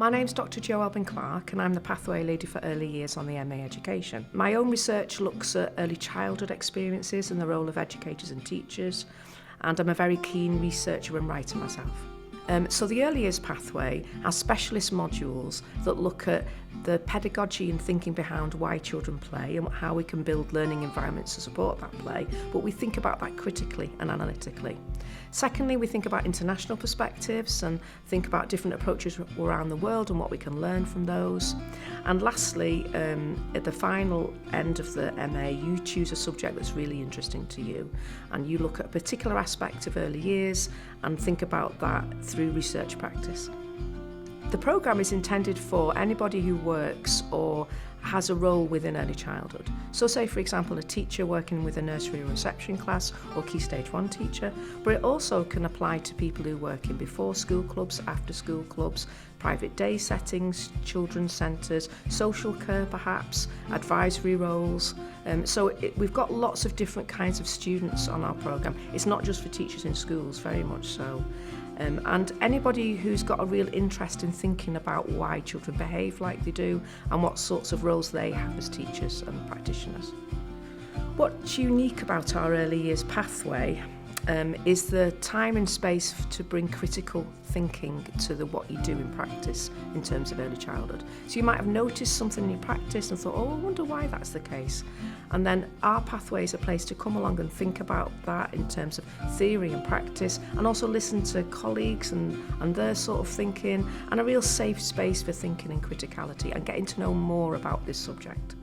My name's Dr Jo Albin-Clark and I'm the Pathway Leader for Early Years on the MA Education. My own research looks at early childhood experiences and the role of educators and teachers, and I'm a very keen researcher and writer myself. So the Early Years Pathway has specialist modules that look at the pedagogy and thinking behind why children play and how we can build learning environments to support that play, but we think about that critically and analytically. Secondly, we think about international perspectives and think about different approaches around the world and what we can learn from those. And lastly, at the final end of the MA, you choose a subject that's really interesting to you and you look at a particular aspect of early years and think about that through research practice. The programme is intended for anybody who works or has a role within early childhood. So say, for example, a teacher working with a nursery or reception class or Key Stage 1 teacher, but it also can apply to people who work in before school clubs, after school clubs, private day settings, children's centres, social care perhaps, advisory roles. We've got lots of different kinds of students on our programme. It's not just for teachers in schools, very much so. And anybody who's got a real interest in thinking about why children behave like they do and what sorts of roles they have as teachers and practitioners. What's unique about our early years pathway is the time and space to bring critical thinking to what you do in practice in terms of early childhood. So you might have noticed something in your practice and thought, oh, I wonder why that's the case. And then our pathway is a place to come along and think about that in terms of theory and practice, and also listen to colleagues and their sort of thinking, and a real safe space for thinking and criticality and getting to know more about this subject.